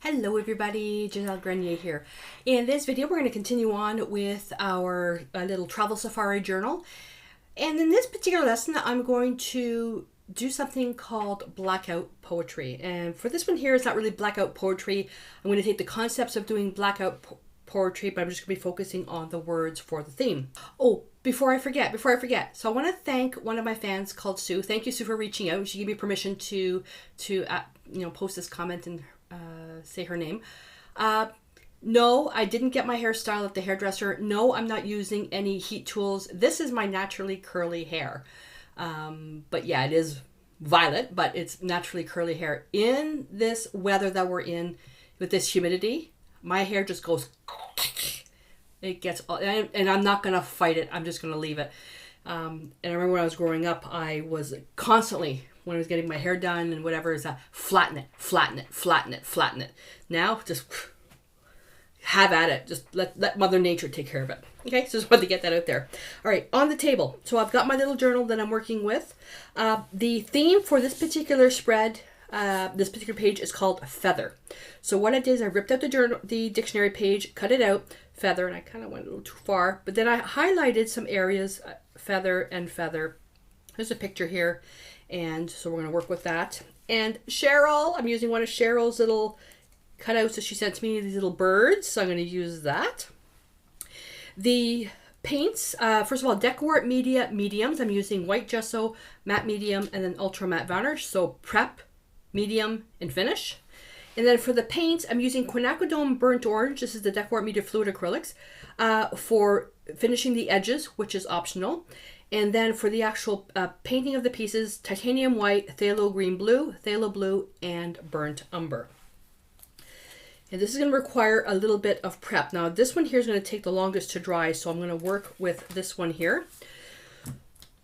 Hello everybody, Gisele Grenier here. In this video we're going to continue on with our little travel safari journal. And in this particular lesson I'm going to do something called blackout poetry. And for this one here, it's not really blackout poetry. I'm going to take the concepts of doing blackout poetry, but I'm just going to be focusing on the words for the theme. Oh, before I forget. So I want to thank one of my fans called Sue. Thank you, Sue, for reaching out. She gave me permission to post this comment and say her name. No, I didn't get my hairstyle at the hairdresser. No, I'm not using any heat tools. This is my naturally curly hair. But yeah, it is violet, but it's naturally curly hair. In this weather that we're in, with this humidity, my hair just goes, it gets, and I'm not going to fight it. I'm just going to leave it. And I remember when I was growing up, I was constantly, when I was getting my hair done and whatever, is flatten it. Now, just have at it. Just let Mother Nature take care of it. Okay, so just wanted to get that out there. All right, on the table. So I've got my little journal that I'm working with. The theme for this particular spread, this particular page, is called feather. So what I did is I ripped out the dictionary page, cut it out, feather, and I kind of went a little too far. But then I highlighted some areas, feather and feather. There's a picture here. And so we're going to work with that. And Cheryl, I'm using one of Cheryl's little cutouts that she sent to me, these little birds. So I'm going to use that. The paints, first of all, Decor mediums. I'm using white gesso, matte medium, and then ultra matte varnish. So prep, medium, and finish. And then for the paints, I'm using quinacridone burnt orange. This is the Decor Media Fluid Acrylics for finishing the edges, which is optional. And then for the actual painting of the pieces, titanium white, phthalo green blue, phthalo blue, and burnt umber. And this is going to require a little bit of prep. Now this one here is going to take the longest to dry, so I'm going to work with this one here.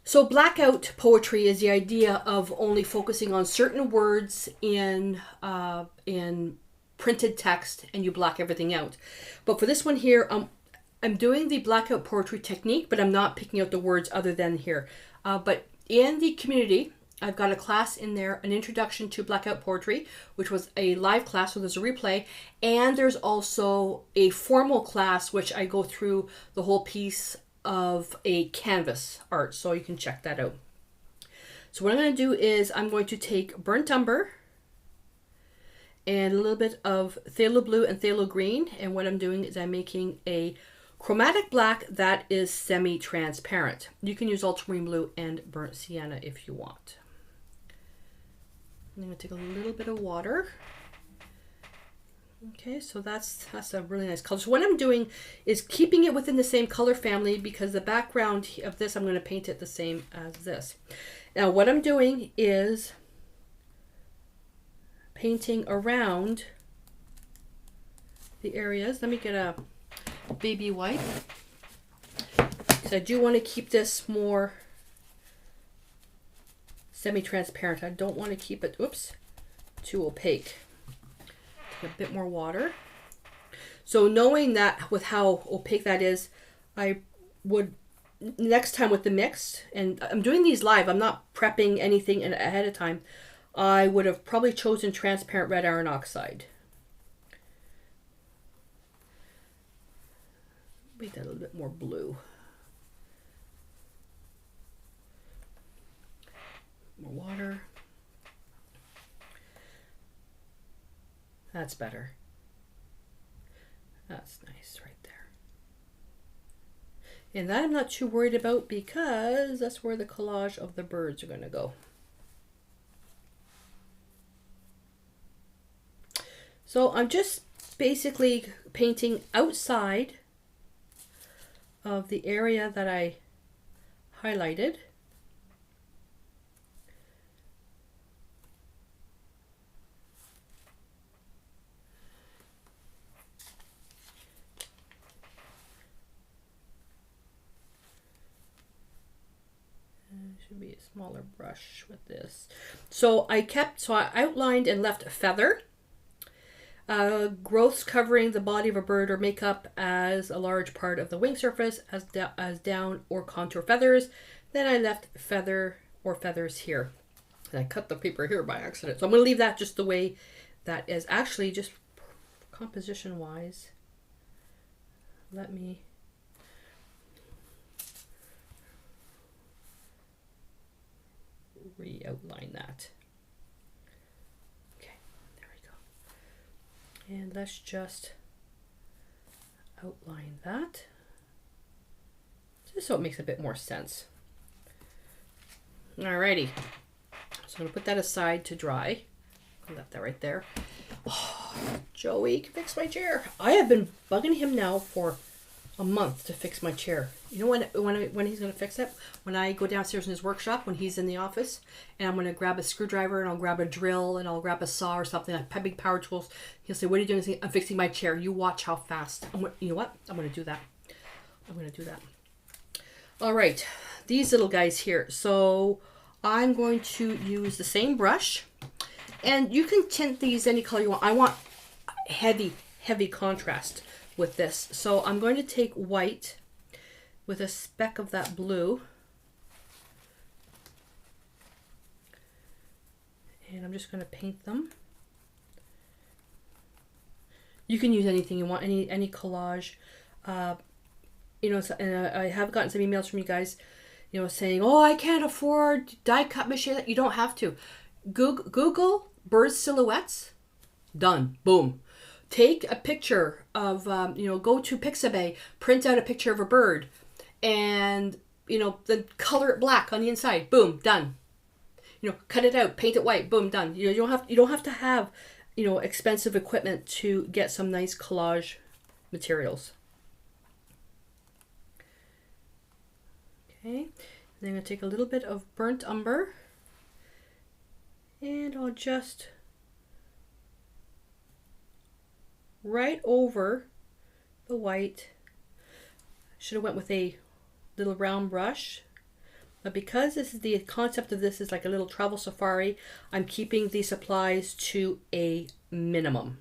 So blackout poetry is the idea of only focusing on certain words in printed text, and you black everything out. But for this one here, I'm doing the blackout poetry technique, but I'm not picking out the words other than here. But in the community, I've got a class in there, an introduction to blackout poetry, which was a live class, so there's a replay. And there's also a formal class, which I go through the whole piece of a canvas art, so you can check that out. So what I'm going to do is I'm going to take burnt umber and a little bit of phthalo blue and phthalo green. And what I'm doing is I'm making a chromatic black that is semi-transparent. You can use ultramarine blue and burnt sienna if you want. I'm going to take a little bit of water. Okay, so that's a really nice color. So what I'm doing is keeping it within the same color family, because the background of this, I'm going to paint it the same as this. Now what I'm doing is painting around the areas. Let me get a baby wipe, because I do want to keep this more semi-transparent. I don't want to keep it, too opaque. Take a bit more water. So knowing that with how opaque that is, I would next time with the mix, and I'm doing these live, I'm not prepping anything ahead of time, I would have probably chosen transparent red iron oxide. Make that a little bit more blue. More water. That's better. That's nice right there. And that I'm not too worried about, because that's where the collage of the birds are going to go. So I'm just basically painting outside of the area that I highlighted. Should be a smaller brush with this. So I outlined and left a feather. Growths covering the body of a bird or make up as a large part of the wing surface as down or contour feathers. Then I left feather or feathers here. And I cut the paper here by accident. So I'm going to leave that just the way that is. Actually, just composition wise, let me re-outline that. Okay, there we go. And let's just outline that, just so it makes a bit more sense. Alrighty, so I'm gonna put that aside to dry. I left that right there. Oh, Joey can fix my chair. I have been bugging him now for a month to fix my chair. You know when he's gonna fix it? When I go downstairs in his workshop, when he's in the office, and I'm gonna grab a screwdriver and I'll grab a drill and I'll grab a saw or something, like big power tools. He'll say, "What are you doing?" I say, "I'm fixing my chair. You watch how fast." You know what? I'm gonna do that. I'm gonna do that. All right, these little guys here. So I'm going to use the same brush, and you can tint these any color you want. I want heavy contrast with this. So I'm going to take white with a speck of that blue, and I'm just going to paint them. You can use anything you want, any collage. You know, and I have gotten some emails from you guys, you know, saying, "Oh, I can't afford die cut machine." You don't have to. Google bird silhouettes. Done. Boom. Take a picture of, you know, go to Pixabay, print out a picture of a bird, and, you know, then color it black on the inside. Boom, done. You know, cut it out, paint it white. Boom, done. You don't have to have, you know, expensive equipment to get some nice collage materials. Okay, then I'm going to take a little bit of burnt umber, and I'll just right over the white. Should have went with a little round brush, but because this is the concept of this is like a little travel safari, I'm keeping the supplies to a minimum.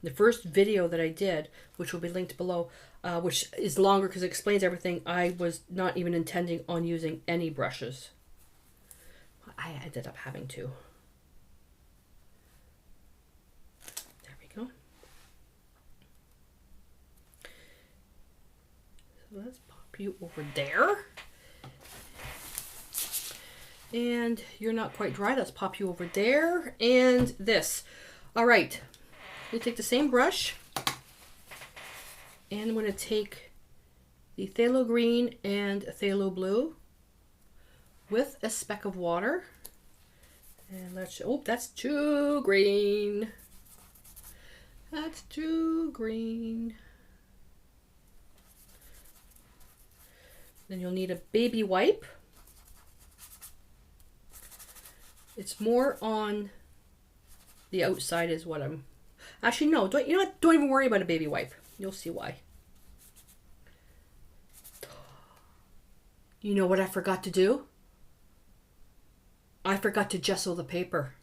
The first video that I did, which will be linked below, which is longer because it explains everything, I was not even intending on using any brushes. I ended up having to. There we go. So let's pop you over there. And you're not quite dry. Let's pop you over there. And this. All right. I'm going to take the same brush, and I'm going to take the phthalo green and phthalo blue with a speck of water. And let's, oh, that's too green. That's too green. Then you'll need a baby wipe. It's more on the outside is what I'm... Actually, no, you know what? Don't even worry about a baby wipe. You'll see why. You know what I forgot to do? I forgot to gesso the paper.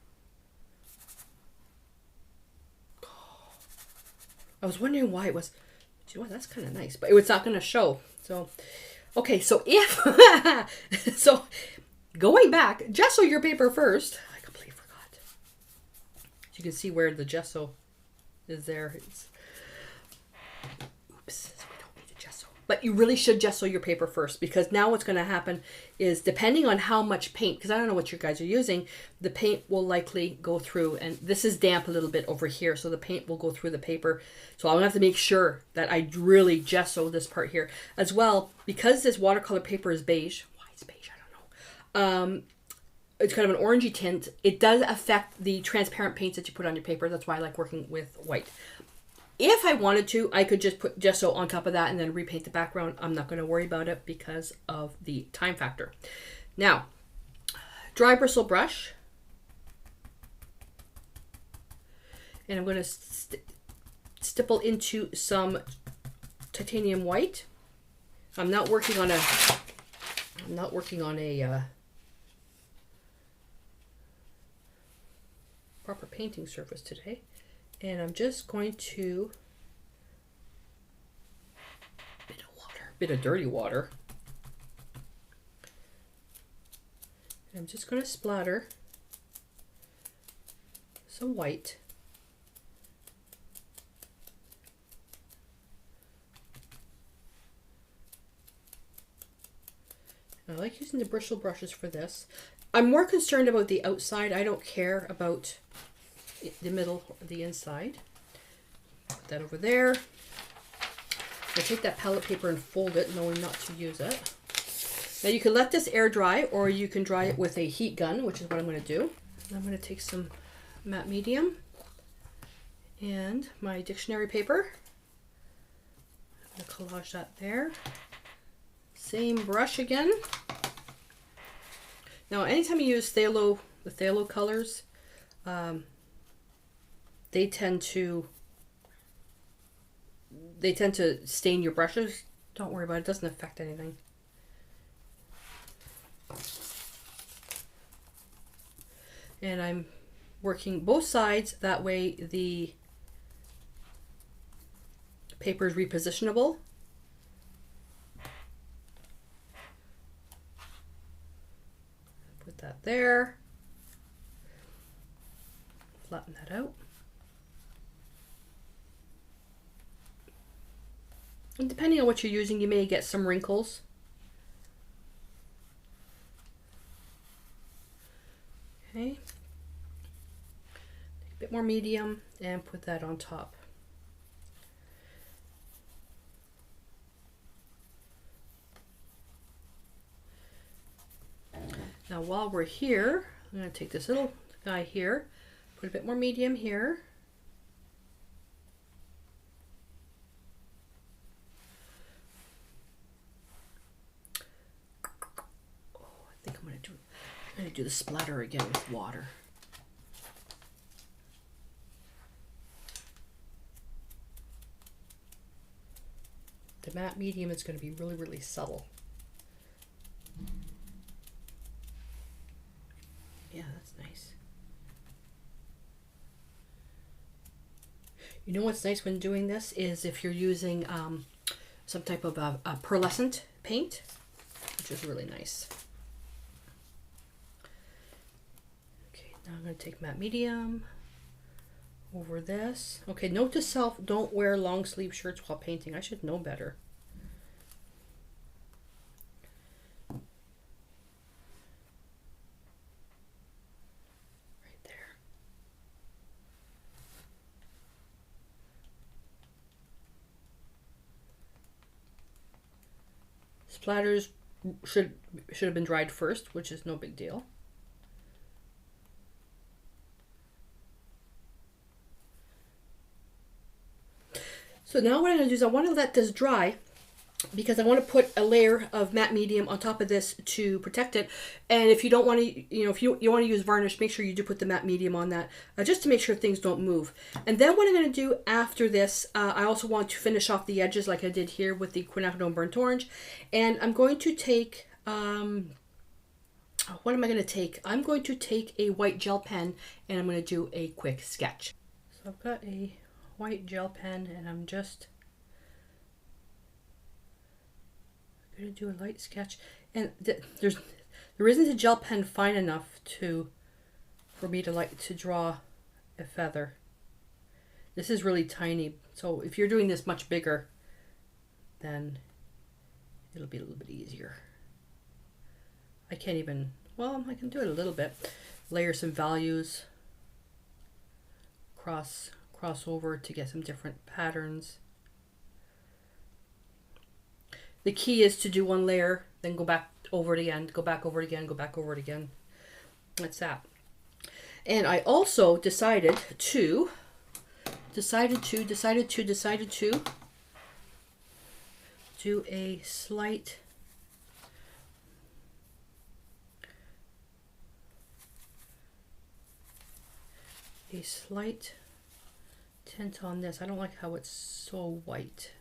I was wondering why it was... Do you know what? That's kind of nice, but it's not going to show. So, okay, so if... so, going back, gesso your paper first. I completely forgot. You can see where the gesso is there. Oops, we don't need to gesso. But you really should gesso your paper first, because now what's going to happen is, depending on how much paint, because I don't know what you guys are using, the paint will likely go through, and this is damp a little bit over here, so the paint will go through the paper. So I'm going to have to make sure that I really gesso this part here. As well, because this watercolor paper is beige, why it's beige, I don't know. It's kind of an orangey tint. It does affect the transparent paints that you put on your paper. That's why I like working with white. If I wanted to, I could just put gesso on top of that and then repaint the background. I'm not going to worry about it because of the time factor. Now, dry bristle brush. And I'm going to stipple into some titanium white. I'm not working on a proper painting surface today, and I'm just going to bit of dirty water. And I'm just going to splatter some white. I like using the bristle brushes for this. I'm more concerned about the outside. I don't care about the middle or the inside. Put that over there. I take that palette paper and fold it, knowing not to use it. Now you can let this air dry, or you can dry it with a heat gun, which is what I'm going to do. I'm going to take some matte medium and my dictionary paper. I'm going to collage that there. Same brush again. Now, anytime you use phthalo, the phthalo colors, they tend to stain your brushes. Don't worry about it; it doesn't affect anything. And I'm working both sides, that way the paper is repositionable. Put that there. Flatten that out. And depending on what you're using, you may get some wrinkles. Okay. Take a bit more medium and put that on top. Now while we're here, I'm going to take this little guy here, put a bit more medium here. Oh, I think I'm going to do the splatter again with water. The matte medium is going to be really, really subtle. Yeah, that's nice. You know what's nice when doing this is if you're using some type of a pearlescent paint, which is really nice. Okay, now I'm going to take matte medium over this. Okay, note to self, don't wear long sleeve shirts while painting. I should know better. Right there. Splatters should have been dried first, which is no big deal. So now what I'm going to do is I want to let this dry because I want to put a layer of matte medium on top of this to protect it. And if you don't want to, if you want to use varnish, make sure you do put the matte medium on that just to make sure things don't move. And then what I'm going to do after this, I also want to finish off the edges like I did here with the quinacridone burnt orange. And I'm going to take, what am I going to take? I'm going to take a white gel pen and I'm going to do a quick sketch. So I've got a white gel pen and I'm just going to do a light sketch, and there isn't a gel pen fine enough for me to draw a feather. This is really tiny, so if you're doing this much bigger, then it'll be a little bit easier. I can't even, well, I can do it a little bit. Layer some values, cross over to get some different patterns. The key is to do one layer, then go back over it again, go back over it again, go back over it again. That's that. And I also decided to do a slight tint on this. I don't like how it's so white.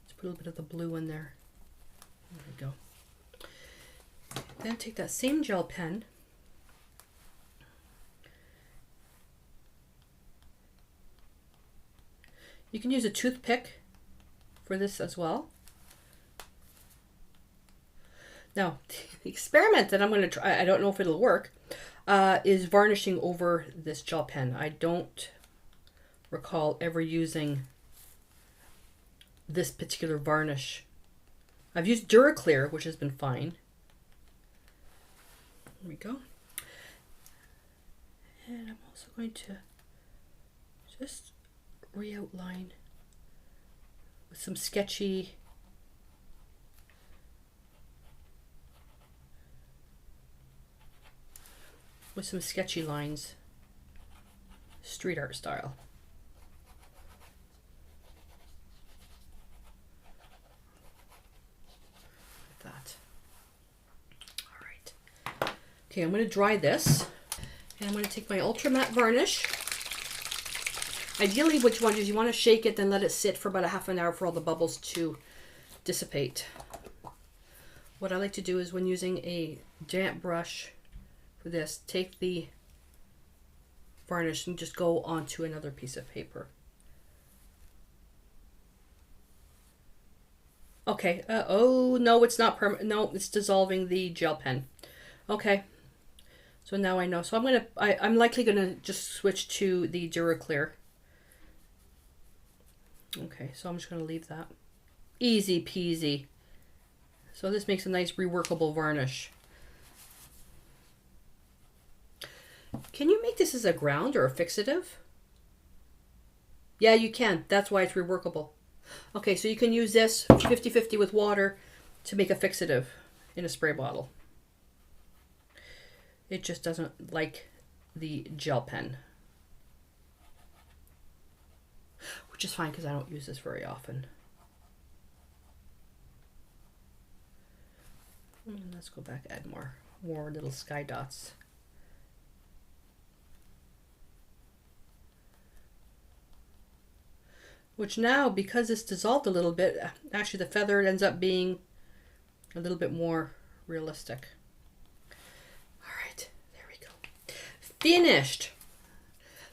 Let's put a little bit of the blue in there. There we go. Then take that same gel pen you can use a toothpick for this as well. Now, the experiment that I'm going to try, I don't know if it'll work. is varnishing over this gel pen. I don't recall ever using this particular varnish. I've used Duraclear, which has been fine. There we go. And I'm also going to just re-outline with some sketchy lines, street art style. Like that. All right. Okay, I'm going to dry this. And I'm going to take my ultra matte varnish. Ideally, what you want to do is you want to shake it, then let it sit for about a half an hour for all the bubbles to dissipate. What I like to do is when using a damp brush for this, take the varnish and just go onto another piece of paper. Okay, oh no, it's not permanent. No, it's dissolving the gel pen. Okay, so now I know. So I'm likely gonna just switch to the Duraclear. Okay, so I'm just gonna leave that. Easy peasy. So this makes a nice reworkable varnish. Can you make this as a ground or a fixative? Yeah, you can. That's why it's reworkable. Okay, so you can use this 50-50 with water to make a fixative in a spray bottle. It just doesn't like the gel pen. Which is fine because I don't use this very often. And let's go back, add more little sky dots. Which now, because it's dissolved a little bit, actually the feather ends up being a little bit more realistic. All right, there we go. Finished.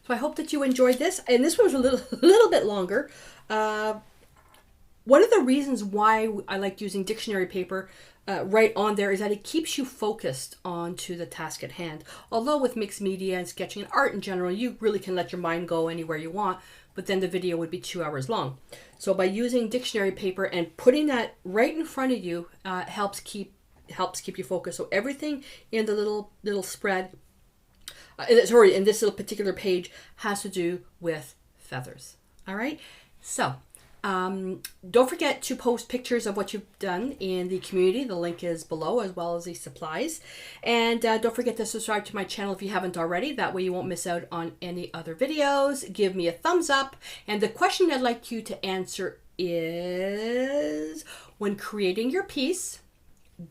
So I hope that you enjoyed this. And this one was a little bit longer. One of the reasons why I like using dictionary paper right on there is that it keeps you focused onto the task at hand. Although with mixed media and sketching and art in general, you really can let your mind go anywhere you want, but then the video would be 2 hours long. So by using dictionary paper and putting that right in front of you helps keep you focused. So everything in the little spread, in this little particular page has to do with feathers. All right, so don't forget to post pictures of what you've done in the community. The link is below, as well as the supplies. And don't forget to subscribe to my channel if you haven't already. That way you won't miss out on any other videos. Give me a thumbs up. And the question I'd like you to answer is, when creating your piece,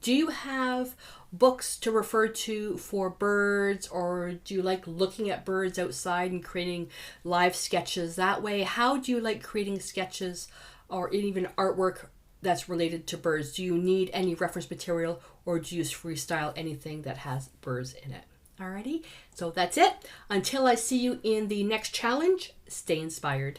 do you have books to refer to for birds, or do you like looking at birds outside and creating live sketches that way? How do you like creating sketches or even artwork that's related to birds? Do you need any reference material, or do you just freestyle anything that has birds in it? Alrighty, so that's it. Until I see you in the next challenge, stay inspired.